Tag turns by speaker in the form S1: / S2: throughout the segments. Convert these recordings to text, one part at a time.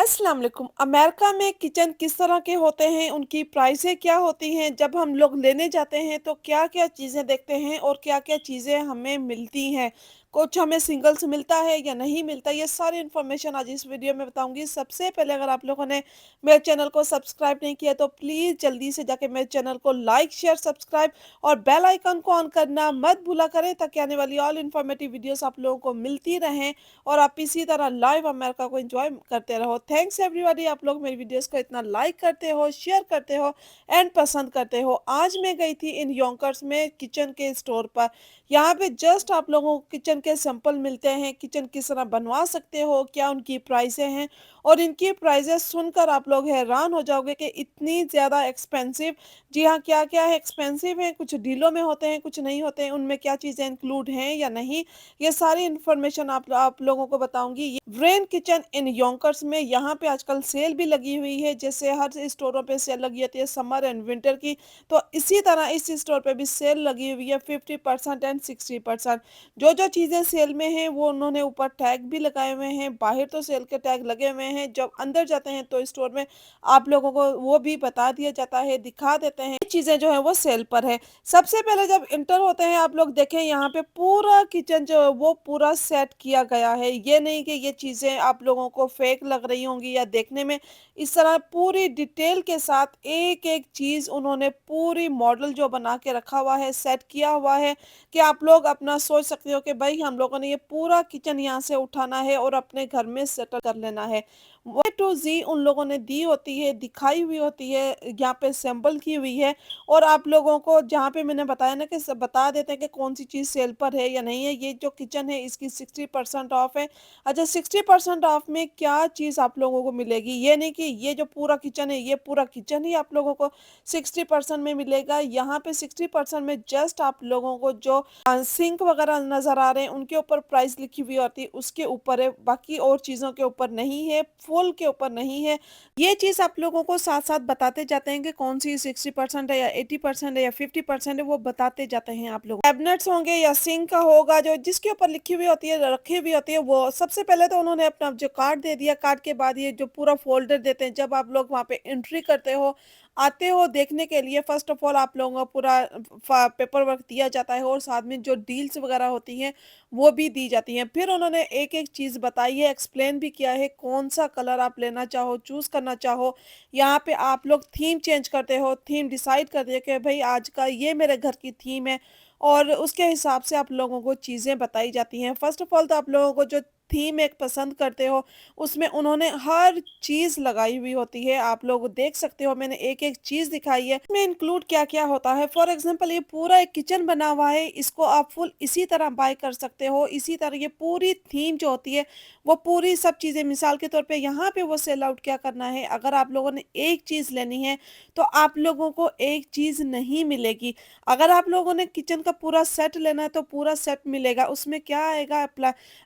S1: अस्सलाम वालेकुम। अमेरिका में किचन किस तरह के होते हैं, उनकी प्राइसें क्या होती हैं, जब हम लोग लेने जाते हैं तो क्या-क्या चीज़ें देखते हैं और क्या-क्या चीज़ें हमें मिलती हैं। कुछ हमें सिंगल्स मिलता है या नहीं मिलता, ये सारी इन्फॉर्मेशन आज इस वीडियो में बताऊँगी। सबसे पहले अगर आप लोगों ने मेरे चैनल को सब्सक्राइब नहीं किया तो प्लीज़ जल्दी से जाके मेरे चैनल को लाइक, शेयर, सब्सक्राइब और बेल आइकन को ऑन करना मत भूला करें ताकि आने वाली ऑल इन्फॉर्मेटिव वीडियोज़ आप लोगों को मिलती रहें और आप इसी तरह लाइव अमेरिका को एंजॉय करते रहो। थैंक्स एवरीबॉडी, आप लोग मेरी वीडियोस को इतना लाइक करते हो, शेयर करते हो एंड पसंद करते हो। आज मैं गई थी इन योंकर्स में किचन के स्टोर पर। यहाँ पे जस्ट आप लोगों को किचन के सैंपल मिलते हैं, किचन किस तरह बनवा सकते हो, क्या उनकी प्राइसें हैं और इनकी प्राइसेस सुनकर आप लोग हैरान हो जाओगे कि इतनी ज़्यादा एक्सपेंसिव। जी हाँ, क्या-क्या है एक्सपेंसिव है, कुछ डीलों में होते हैं, कुछ नहीं होते हैं, उनमें क्या चीज़ें इंक्लूड हैं या नहीं, ये सारी इन्फॉर्मेशन आप लोगों को बताऊँगी। ये व्रेन किचन इन योंकर्स में यहाँ पे आजकल सेल भी लगी हुई है, जैसे हर स्टोरों पे सेल लगी होती है समर एंड विंटर की, तो इसी तरह इस स्टोर पे भी सेल लगी हुई है 50% एंड 60%। जो-जो चीज़ें सेल में हैं, वो उन्होंने ऊपर टैग भी लगाए हुए हैं, बाहर तो सेल के टैग लगे हुए हैं, जब अंदर जाते हैं तो स्टोर में आप लोगों को वो भी बता दिया जाता है, दिखा देते हैं, ये चीज़ें जो हैं वो सेल पर है। सबसे पहले जब इंटर होते हैं आप लोग देखें यहाँ पे पूरा किचन जो है वो पूरा सेट किया गया है। ये नहीं कि ये चीज़ें आप लोगों को फेक लग रही होंगी या देखने में इस तरह पूरी डिटेल के साथ एक-एक चीज़ उन्होंने पूरी मॉडल जो बना के रखा हुआ है, सेट किया हुआ है कि आप लोग अपना सोच सकते हो कि भई हम लोगों ने ये पूरा किचन यहाँ से उठाना है और अपने घर में सेटल कर लेना है। ए टू ज़ी उन लोगों ने दी होती है, दिखाई हुई होती है, यहाँ पे सैंपल की हुई है और आप लोगों को जहाँ पे मैंने बताया ना कि सब बता देते हैं कि कौन-सी चीज़ सेल पर है या नहीं है। ये जो किचन है इसकी 60% ऑफ है। अच्छा, 60% ऑफ में क्या चीज़ आप लोगों को मिलेगी? ये नहीं कि ये जो पूरा किचन है, ये पूरा किचन ही आप लोगों को 60% में मिलेगा। यहाँ पे 60% में जस्ट आप लोगों को जो सिंक वगैरह नज़र आ रहे हैं, उनके ऊपर प्राइस लिखी हुई होती है, उसके ऊपर है, बाकी और चीज़ों के ऊपर नहीं है, फुल के ऊपर नहीं है। ये चीज़ आप लोगों को साथ-साथ बताते जाते हैं कि कौन-सी 60% है या 80% है या 50% है, वो बताते जाते हैं आप लोग। कैबिनेट्स होंगे या सिंक का होगा जो जिसके ऊपर लिखी हुई होती है, रखी हुई होती है, वो सबसे पहले तो उन्होंने अपना जो कार्ड दे दिया, कार्ड के बाद ये जो पूरा फ़ोल्डर देते हैं, जब आप लोग वहाँ पे एंट्री करते हो, आते हो देखने के लिए फ़र्स्ट ऑफ ऑल आप लोगों को पूरा पेपर वर्क दिया जाता है और साथ में जो डील्स वगैरह होती हैं, वो भी दी जाती हैं। फिर उन्होंने एक-एक चीज़ बताई है, एक्सप्लेन भी किया है, कौन-सा कलर आप लेना चाहो, चूज़ करना चाहो। यहाँ पे आप लोग थीम चेंज करते हो, थीम डिसाइड करते हो कि भई आज का ये मेरे घर की थीम है और उसके हिसाब से आप लोगों को चीज़ें बताई जाती हैं। फ़र्स्ट ऑफ ऑल तो आप लोगों को जो थीम एक पसंद करते हो, उसमें उन्होंने हर चीज़ लगाई हुई होती है। आप लोग देख सकते हो मैंने एक-एक चीज़ दिखाई है, इसमें इंक्लूड क्या-क्या होता है। फॉर एग्ज़ाम्पल ये पूरा एक किचन बना हुआ है, इसको आप फुल इसी तरह बाय कर सकते हो। इसी तरह ये पूरी थीम जो होती है, वो पूरी सब चीज़ें मिसाल के तौर पे यहाँ पे वो सेल आउट क्या करना है, अगर आप लोगों ने एक चीज़ लेनी है, तो आप लोगों को एक चीज़ नहीं मिलेगी। अगर आप लोगों ने किचन का पूरा सेट लेना है, तो पूरा सेट मिलेगा। उसमें क्या आएगा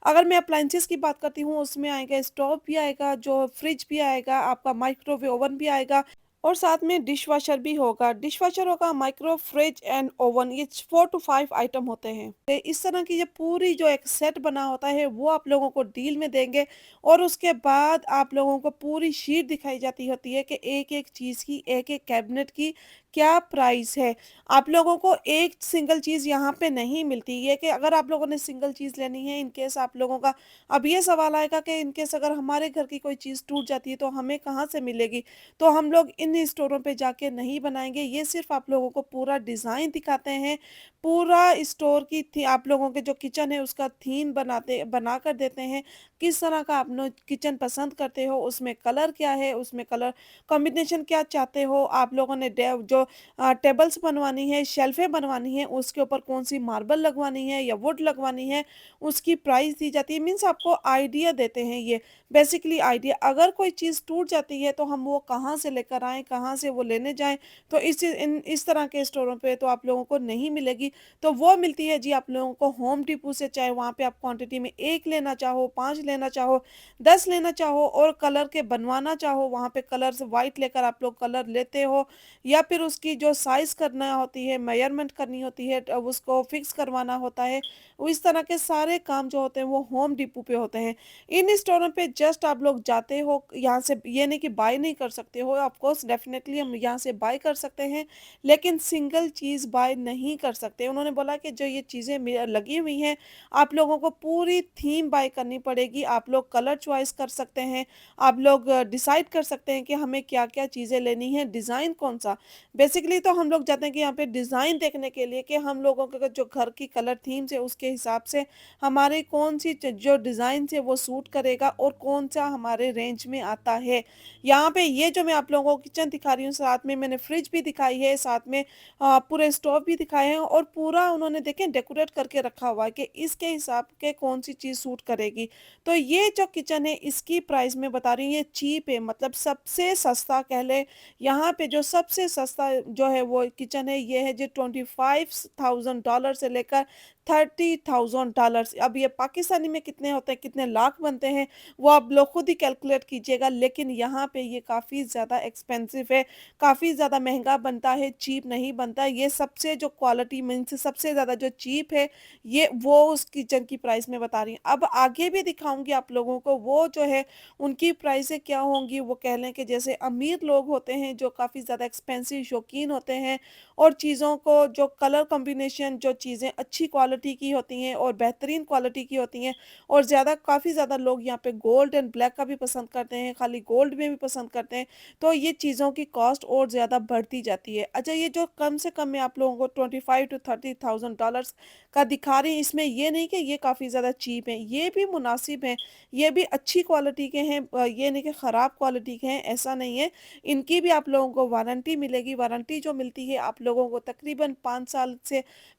S1: अगर मैं अप्लायंसेस की बात करती हूँ, उसमें आएगा स्टोव भी आएगा, जो फ्रिज भी आएगा, आपका माइक्रोवेव ओवन भी आएगा और साथ में डिशवॉशर भी होगा। डिशवॉशर होगा, माइक्रो फ्रिज एंड ओवन, ये 4 टू 5 आइटम होते हैं। इस तरह की ये पूरी जो एक सेट बना होता है, वो आप लोगों को डील में देंगे और उसके बाद आप लोगों को पूरी शीट दिखाई जाती होती है कि एक-एक चीज़ की, एक-एक कैबिनेट की क्या प्राइस है। आप लोगों को एक सिंगल चीज़ यहाँ पे नहीं मिलती। ये कि अगर आप लोगों ने सिंगल चीज़ लेनी है, इन केस आप लोगों का अब ये सवाल आएगा कि इन केस अगर हमारे घर की कोई चीज़ टूट जाती है, तो हमें कहाँ से मिलेगी? तो हम लोग इन स्टोरों पे जाके नहीं बनाएँगे। ये सिर्फ़ आप लोगों को पूरा डिज़ाइन दिखाते हैं, पूरा स्टोर की थी आप लोगों के जो किचन है उसका थीम बनाकर देते हैं। किस तरह का आप लोग किचन पसंद करते हो, उसमें कलर क्या है, उसमें कलर कॉम्बिनेशन क्या चाहते हो, आप लोगों ने डेव जो टेबल्स बनवानी है, शेल्फ़ें बनवानी है, उसके ऊपर कौन-सी मार्बल लगवानी है या वुड लगवानी है, उसकी प्राइस दी जाती है। मीन्स आपको आइडिया देते हैं ये, बेसिकली आइडिया। अगर कोई चीज़ टूट जाती है तो हम वो कहाँ से लेकर आएँ, कहाँ से वो लेने जाएँ, तो इस तरह के स्टोरों पे तो आप लोगों को नहीं मिलेगी। तो वो मिलती है जी आप लोगों को होम डिपो से, चाहे वहाँ पे आप क्वांटिटी में 1 लेना चाहो, 5 लेना चाहो, 10 लेना चाहो और कलर के बनवाना चाहो, वहाँ पे कलर्स व्हाइट लेकर आप लोग कलर लेते हो या फिर उसकी जो साइज़ करना होती है, मेज़रमेंट करनी होती है, उसको फिक्स करवाना होता है। वो इस तरह के सारे काम जो होते हैं वो होम डिपो पे होते हैं। इन स्टोरों पे जस्ट आप लोग जाते हो, यहाँ से ये नहीं कि बाय नहीं कर सकते हो, ऑफ कोर्स डेफ़िनेटली हम यहाँ से बाय कर सकते हैं, लेकिन सिंगल चीज़ बाय नहीं कर सकते। उन्होंने बोला कि जो ये चीज़ें लगी हुई हैं, आप लोगों को पूरी थीम बाय करनी पड़ेगी। आप लोग कलर चॉइस कर सकते हैं, आप लोग डिसाइड कर सकते हैं कि हमें क्या-क्या चीज़ें लेनी है, डिज़ाइन कौन-सा। बेसिकली तो हम लोग जाते हैं कि यहाँ पे डिज़ाइन देखने के लिए कि हम लोगों के जो घर की कलर थीम्स है उसके हिसाब से हमारी कौन-सी जो डिज़ाइन है वो सूट करेगा और कौन-सा हमारे रेंज में आता है। यहाँ पे ये जो मैं आप लोगों को किचन दिखा रही हूँ, साथ में मैंने फ्रिज भी दिखाई है, साथ में पूरे स्टोव भी दिखाए हैं और पूरा उन्होंने देखें डेकोरेट करके रखा हुआ है कि इसके हिसाब के कौन-सी चीज़ सूट करेगी। तो ये जो किचन है इसकी प्राइस मैं बता रही हूँ, ये चीप है, मतलब सबसे सस्ता कह लें। यहाँ पे जो सबसे सस्ता जो है वो किचन है, ये है जो $25,000 से लेकर $30,000। अब ये पाकिस्तानी में कितने होते हैं, कितने लाख बनते हैं, वो आप लोग खुद ही कैलकुलेट कीजिएगा। लेकिन यहाँ पे ये काफ़ी ज़्यादा एक्सपेंसिव है, काफ़ी ज़्यादा महँगा बनता है, चीप नहीं बनता। ये सबसे जो क्वालिटी मीन्स सबसे ज़्यादा जो चीप है, ये वो उस किचन की प्राइस मैं बता रही हूँ। अब आगे भी दिखाऊँगी आप लोगों को, वो जो है उनकी प्राइसें क्या होंगी, वो कह लें कि जैसे अमीर लोग होते हैं जो काफ़ी ज़्यादा एक्सपेंसिव शौकीन होते हैं और चीज़ों को जो कलर कॉम्बिनेशन जो चीज़ें अच्छी क्वालिटी की होती हैं और बेहतरीन क्वालिटी की होती हैं और काफ़ी ज़्यादा लोग यहाँ पे गोल्ड एंड ब्लैक का भी पसंद करते हैं, खाली गोल्ड में भी पसंद करते हैं, तो ये चीज़ों की कॉस्ट और ज़्यादा बढ़ती जाती है। अच्छा, ये जो कम से कम मैं आप लोगों को 25 टू $30,000 का दिखा रही हूँ, इसमें ये नहीं कि ये काफ़ी ज़्यादा चीप हैं, ये भी मुनासिब हैं, ये भी अच्छी क्वालिटी के हैं, ये नहीं कि ख़राब क्वालिटी के हैं, ऐसा नहीं है। इनकी भी आप लोगों को वारंटी मिलेगी, वारंटी जो मिलती है आप लोगों को तकरीबन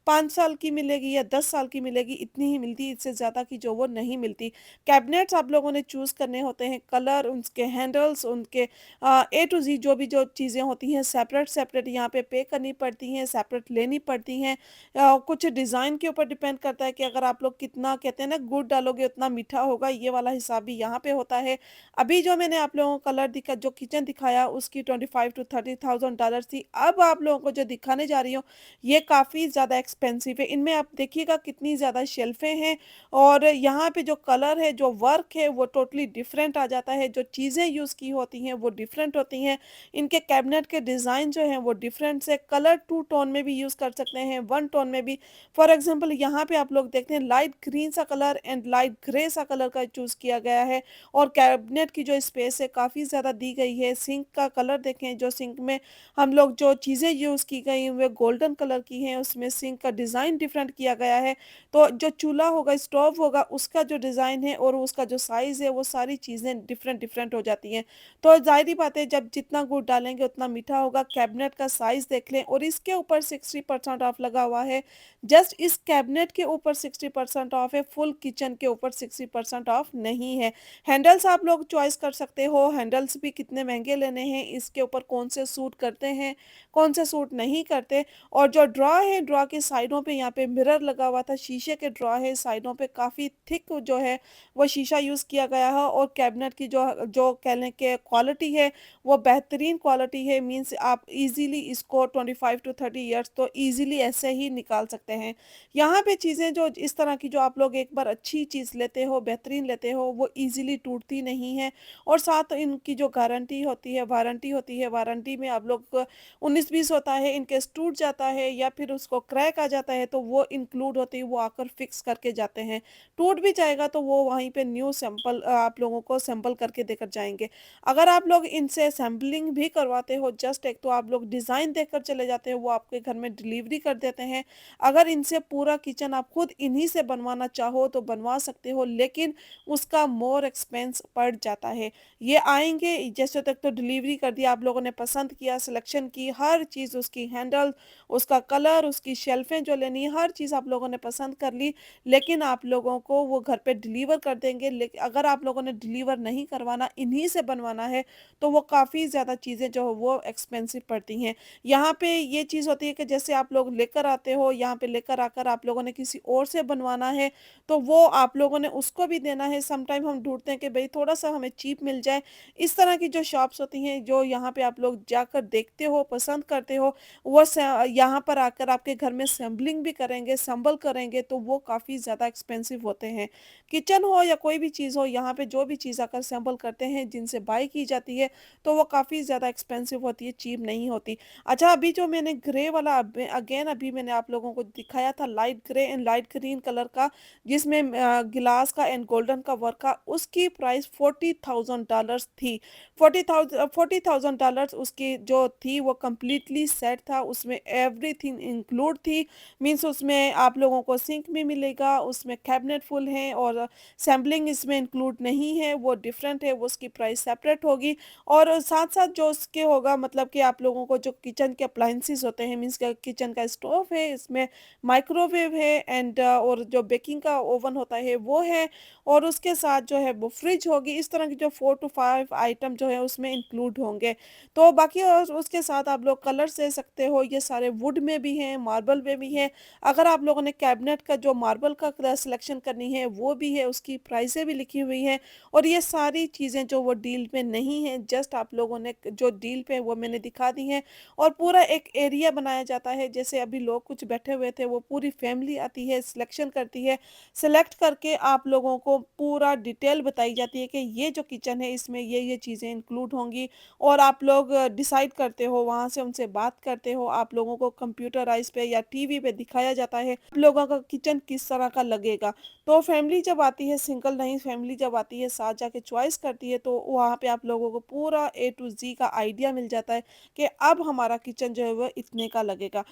S1: 5 साल की मिलेगी या 10 साल की मिलेगी, इतनी ही मिलती है, इससे ज़्यादा की जो वो नहीं मिलती। कैबिनेट्स आप लोगों ने चूज़ करने होते हैं, कलर, उसके हैंडल्स, उनके ए टू ज़ेड जो भी जो चीज़ें होती हैं सेपरेट-सेपरेट यहाँ पे पे करनी पड़ती हैं, सेपरेट लेनी पड़ती हैं। कुछ डिज़ाइन के ऊपर डिपेंड करता है कि अगर आप लोग कितना कहते हैं ना गुड़ डालोगे उतना मीठा होगा, ये वाला हिसाब भी यहाँ पे होता है। अभी जो मैंने आप लोगों को कलर दिखा जो किचन दिखाया उसकी 25 टू $30,000 थी। अब आप लोगों को जो दिखाने जा रही हूँ, ये काफ़ी ज़्यादा एक्सपेंसिव है। इनमें आप देखिएगा कितनी ज़्यादा शेल्फ़ें हैं और यहाँ पे जो कलर है, जो वर्क है वो टोटली डिफरेंट आ जाता है। जो चीज़ें यूज़ की होती हैं वो डिफरेंट होती हैं। इनके कैबिनेट के डिज़ाइन जो हैं वो डिफरेंट से कलर 2 टोन में भी यूज़ कर सकते हैं, 1 टोन में भी। फॉर एग्ज़ाम्पल यहाँ पे आप लोग देखते हैं लाइट ग्रीन सा कलर एंड लाइट ग्रे सा कलर का चूज़ किया गया है और कैबिनेट की जो स्पेस है काफ़ी ज़्यादा दी गई है। सिंक का कलर देखें, जो सिंक में हम लोग जो चीज़ें यूज़ की गई हैं, वे गोल्डन कलर की हैं, उसमें सिंक का डिज़ाइन डिफरेंट किया गया है। तो जो चूल्हा होगा, स्टोव होगा, उसका जो डिज़ाइन है और उसका जो साइज़ है, वो सारी चीज़ें डिफरेंट-डिफरेंट हो जाती हैं। तो ज़ाहिर-सी बात है, जब जितना गुड़ डालेंगे उतना मीठा होगा। कैबिनेट का साइज़ देख लें और इसके ऊपर 60% ऑफ लगा हुआ है। जस्ट इस कैबिनेट के ऊपर 60% ऑफ है, फुल किचन के ऊपर 60% ऑफ नहीं है। हैंडल्स आप लोग चॉइस कर सकते हो, हैंडल्स भी कितने महँगे लेने हैं, इसके ऊपर कौन से सूट करते हैं, कौन से सूट नहीं करते। और जो ड्रॉ है, ड्रॉ के साइडों पे यहाँ पे मिरर लगा हुआ था, शीशे के ड्रॉ है, साइडों पे काफ़ी थिक जो है वो शीशा यूज़ किया गया है और कैबिनेट की जो जो कह लें कि क्वालिटी है, वो बेहतरीन क्वालिटी है। मीन्स आप इज़िली इसको 25 टू 30 इयर्स तो इज़िली ऐसे ही निकाल सकते हैं। यहाँ पे चीज़ें जो इस तरह की जो आप लोग एक बार अच्छी चीज़ लेते हो, बेहतरीन लेते हो, वो ईज़िली टूटती नहीं है और साथ इनकी जो गारंटी होती है, वारंटी होती है, वारंटी में आप लोग 19-20 होता है, इन केस टूट जाता है या फिर उसको क्रैक आ जाता है, तो वो इंक्लूड होती है, वो आकर फिक्स करके जाते हैं। टूट भी जाएगा तो वो वहीं पे न्यू सैंपल आप लोगों को सैंपल करके देकर जाएँगे। अगर आप लोग इनसे सैंपलिंग भी करवाते हो, जस्ट एक तो आप लोग डिज़ाइन देखकर चले जाते हो, वो आपके घर में डिलीवरी कर देते हैं। अगर इनसे पूरा किचन आप खुद इन्हीं से बनवाना चाहो तो बनवा सकते हो, लेकिन उसका मोर एक्सपेंस पड़ जाता है। ये आएँगे, जैसे तक तो डिलीवरी कर दिया, आप लोगों ने पसंद किया, सिलेक्शन की, हर चीज़ उसकी हैंडल, उसका कलर, उसकी शेल्फ़ें जो लेनी है, हर चीज़ आप लोगों ने पसंद कर ली, लेकिन आप लोगों को वो घर पे डिलीवर कर देंगे। अगर आप लोगों ने डिलीवर नहीं करवाना, इन्हीं से बनवाना है, तो वो काफ़ी ज़्यादा चीज़ें जो है वो एक्सपेंसिव पड़ती हैं। यहाँ पे ये चीज़ होती है कि जैसे आप लोग लेकर आते हो, यहाँ पे लेकर आकर आप लोगों ने किसी और से बनवाना है, तो वो आप लोगों ने उसको भी देना है। सम टाइम हम ढूँढते हैं कि भई थोड़ा-सा हमें चीप मिल जाए। इस तरह की जो शॉप्स होती हैं, जो यहाँ पे आप लोग जाकर देखते हो, पसंद करते हो, वो यहाँ पर आकर आपके घर में असेंबलिंग भी करेंगे, असेंबल करेंगे, तो वो काफ़ी ज़्यादा एक्सपेंसिव होते हैं। किचन हो या कोई भी चीज़ हो, यहाँ पे जो भी चीज़ आकर असेंबल करते हैं, जिनसे बाय की जाती है, तो वो काफ़ी ज़्यादा एक्सपेंसिव होती है, चीप नहीं होती। अच्छा, अभी जो मैंने ग्रे वाला अगेन अभी मैंने आप लोगों को दिखाया था light grey and light green colour का, जिसमें गिलास का एंड गोल्डन का वर्क का, उसकी प्राइस $40,000 थी। 40,000 डॉलर्स उसकी जो थी वो कंप्लीटली सेट था, उसमें एवरीथिंग इंक्लूड थी। मीन्स उसमें आप लोगों को सिंक भी मिलेगा, उसमें कैबिनेट फुल है, और सैम्पलिंग इसमें इंक्लूड नहीं है, वो डिफरेंट है, वो उसकी प्राइस सेपरेट होगी। और साथ-साथ जो उसके होगा, मतलब कि आप लोगों को जो किचन के अप्लायंसेस होते हैं, मीन्स किचन का स्टोव है, इसमें माइक्रोवेव है, एंड और जो बेकिंग का ओवन होता है वो है, और उसके साथ जो है वो फ्रिज होगी। इस तरह की जो 4 टू 5 आइटम जो है उसमें इंक्लूड होंगे। तो बाकी और उसके साथ आप लोग कलर्स ले सकते हो, ये सारे वुड में भी हैं, मार्बल में भी हैं। अगर आप लोगों ने कैबिनेट का जो मार्बल का सिलेक्शन करनी है वो भी है, उसकी प्राइसें भी लिखी हुई हैं। और ये सारी चीज़ें जो वो डील पे नहीं हैं, जस्ट आप लोगों ने जो डील पे वो मैंने दिखा दी हैं। और पूरा एक एरिया बनाया जाता है, जैसे अभी लोग कुछ बैठे हुए थे, वो पूरी फैमिली आती है, सिलेक्शन करती है। सेलेक्ट करके आप लोगों को पूरा डिटेल बताई जाती है कि ये जो किचन है इसमें ये चीज़ें इंक्लूड होंगी, और आप लोग डिसाइड करते हो, वहाँ से उनसे बात करते हो, आप लोगों को कंप्यूटराइज़ पे या टीवी पे दिखाया जाता है, आप लोगों का किचन किस तरह का लगेगा। तो फैमिली जब आती है, सिंगल नहीं, फैमिली जब आती है, साथ जाके चॉइस करती है, तो वहाँ पे आप लोगों को पूरा ए टू ज़ी का आइडिया मिल जाता है कि अब हमारा किचन जो है वो इतने का लगेगा।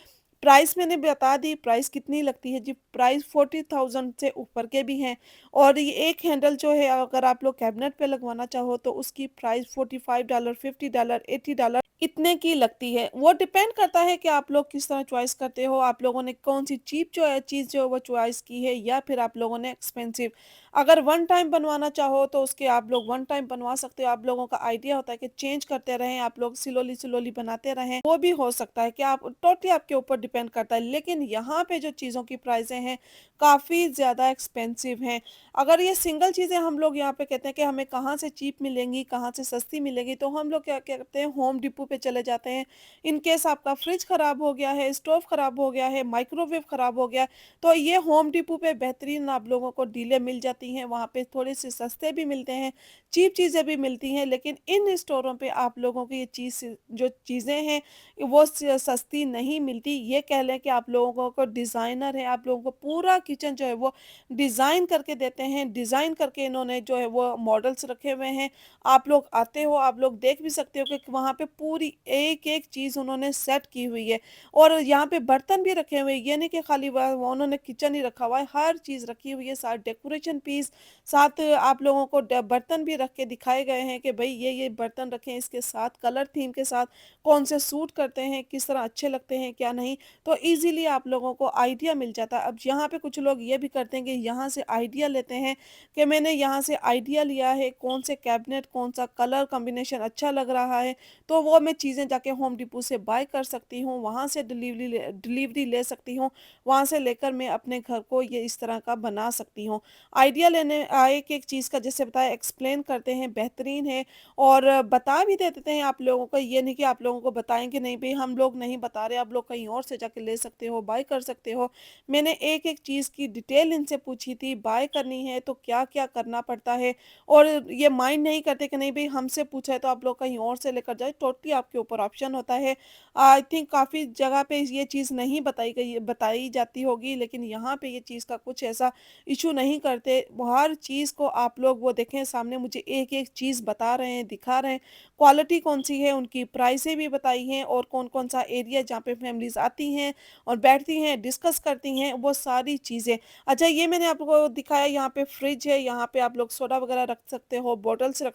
S1: प्राइस मैंने बता दी, प्राइस कितनी लगती है जी, प्राइस 40,000 से ऊपर के भी हैं। और ये एक हैंडल जो है, अगर आप लोग कैबिनेट पे लगवाना चाहो, तो उसकी प्राइस $45, $50, $80 इतने की लगती है। वो डिपेंड करता है कि आप लोग किस तरह चॉइस करते हो, आप लोगों ने कौन-सी चीप जो है चीज़ जो है वो चॉइस की है, या फिर आप लोगों ने एक्सपेंसिव। अगर वन टाइम बनवाना चाहो तो उसके आप लोग वन टाइम बनवा सकते हो। आप लोगों का आइडिया होता है कि चेंज करते रहें, आप लोग स्लोली-स्लोली बनाते रहें, वो भी हो सकता है कि आप टोटली आपके ऊपर डिपेंड करता है। लेकिन यहाँ पे जो चीज़ों की प्राइसें हैं, काफ़ी ज़्यादा एक्सपेंसिव हैं। अगर ये सिंगल चीज़ें हम लोग यहाँ पे कहते हैं कि हमें कहाँ से चीप मिलेंगी, कहाँ से सस्ती मिलेगी, तो हम लोग क्या क्या करते हैं, होम डिपो पे चले जाते हैं। इन केस आपका फ्रिज खराब हो गया है, स्टोव खराब हो गया है, माइक्रोवेव खराब हो गया है, तो ये होम डिपो पे बेहतरीन आप लोगों को डीलें मिल जाती हैं, वहाँ पे थोड़े-से सस्ते भी मिलते हैं, चीप चीज़ें भी मिलती हैं। लेकिन इन स्टोरों पे आप लोगों को ये चीज़ जो चीज़ें हैं, वो सस्ती नहीं मिलती। ये कह लें कि आप लोगों को डिज़ाइनर है, आप लोगों को पूरा किचन जो है वो डिज़ाइन करके देते हैं, डिज़ाइन करके इन्होंने जो है वो मॉडल्स रखे हुए हैं। आप लोग आते हो, आप लोग देख भी सकते हो कि वहाँ पे पूरी एक-एक चीज़ उन्होंने सेट की हुई है। और यहाँ पे बर्तन भी रखे हुए हैं, ये नहीं कि खाली वो उन्होंने किचन ही रखा हुआ है, हर चीज़ रखी हुई है, साथ डेकोरेशन पीस, साथ आप लोगों को बर्तन भी रख के दिखाए गए हैं कि भाई ये बर्तन रखें, इसके साथ कलर थीम के साथ कौन से सूट करते हैं, किस तरह अच्छे लगते हैं, क्या नहीं। तो इजीली आप लोगों को आइडिया मिल जाता है। अब यहाँ पे कुछ लोग ये भी करते हैं कि यहाँ से आइडिया लेते हैं कि मैंने यहाँ से आइडिया लिया है, कौन से कैबिनेट, कौन सा कलर कॉम्बिनेशन अच्छा लग रहा है, तो वो मैं चीज़ें जाके होम डिपो से बाय कर सकती हूँ, वहाँ से डिलीवरी ले सकती हूँ, वहाँ से लेकर मैं अपने घर को ये इस तरह का बना सकती हूँ। आइडिया लेने एक-एक चीज़ का जैसे बताया एक्सप्लेन करते हैं, बेहतरीन है, और बता भी दे देते हैं आप लोगों को, ये नहीं कि आप लोगों को बताएँ कि नहीं भई हम लोग नहीं बता रहे, आप लोग कहीं और से जाके ले सकते हो, बाय कर सकते हो। मैंने एक-एक चीज़ की डिटेल इनसे पूछी थी, बाय करनी है तो क्या-क्या करना पड़ता है, और ये माइंड नहीं करते कि नहीं भई हमसे पूछा है तो आप लोग कहीं और से लेकर जाएँ, टोटली आपके ऊपर ऑप्शन होता है। आई थिंक काफ़ी जगह पे ये चीज़ नहीं बताई जाती होगी, लेकिन यहाँ पे ये चीज़ का कुछ ऐसा इश्यू नहीं करते। हर चीज़ को आप लोग वो देखें सामने मुझे एक-एक चीज़ बता रहे हैं, दिखा रहे हैं, क्वालिटी कौन-सी है, उनकी प्राइसें भी बताई हैं, और कौन-कौन सा एरिया जहाँ पे फैमिलीज़ आती हैं और बैठती हैं, डिस्कस करती हैं, वो सारी चीज़ें। अच्छा, ये मैंने आपको दिखाया, यहाँ पे फ्रिज है, यहाँ पे आप लोग सोडा वगैरह रख सकते हो, बॉटल्स रख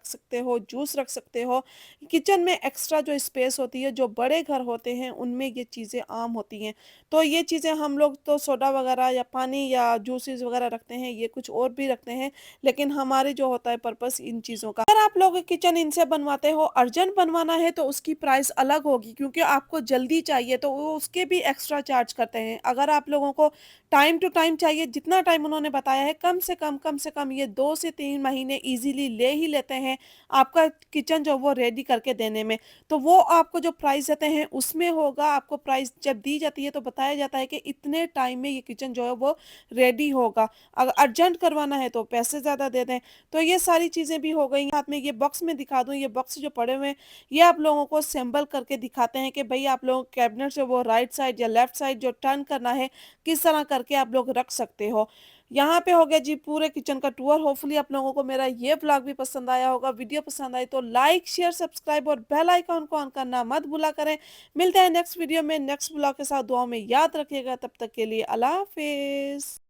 S1: सकते हो, जूस रख सकते हो। किचन में एक्स्ट्रा जो स्पेस होती है, जो बड़े घर होते हैं, उनमें ये चीज़ें आम होती हैं। तो ये चीज़ें हम लोग तो सोडा वगैरह या पानी या जूसेस वगैरह रखते हैं, ये कुछ और भी रखते हैं, लेकिन हमारे जो होता है पर्पस इन चीज़ों का। अगर आप लोग किचन इनसे बनवाते हो, अर्जेंट बनवाना है तो उसकी प्राइस अलग होगी क्योंकि आपको जल्दी चाहिए तो वो उसके भी एक्स्ट्रा चार्ज करते हैं। अगर आप लोगों को टाइम टू टाइम चाहिए, जितना टाइम उन्होंने बताया है कम से कम ये 2 से 3 महीने ईज़िली ले ही लेते हैं, आपका किचन जो वो रेडी करके देने में। तो वो आपको जो प्राइस देते हैं उसमें होगा, आपको प्राइस जब दी जाती है तो बताया जाता है कि इतने टाइम में ये किचन जो है वो रेडी होगा। अगर अर्जेंट करवाना है तो पैसे ज़्यादा दे दें। तो ये सारी चीज़ें भी हो गई। साथ में ये बॉक्स में दिखा दूँ, ये बॉक्स जो पड़े हुए हैं, ये आप लोगों को असेंबल करके दिखाते हैं कि भई आप लोग कैबिनेट से वो राइट साइड या लेफ्ट साइड जो टर्न करना है, किस तरह करके आप लोग रख सकते हो। यहाँ पे हो गया जी पूरे किचन का टूर। होपफुली आप लोगों को मेरा ये व्लॉग भी पसंद आया होगा। वीडियो पसंद आई तो लाइक, शेयर, सब्सक्राइब और बेल आइकन को ऑन करना मत भूला करें। मिलते हैं नेक्स्ट वीडियो में नेक्स्ट व्लॉग के साथ। दुआओं में याद रखिएगा। तब तक के लिए अल्लाह हाफ़िज़।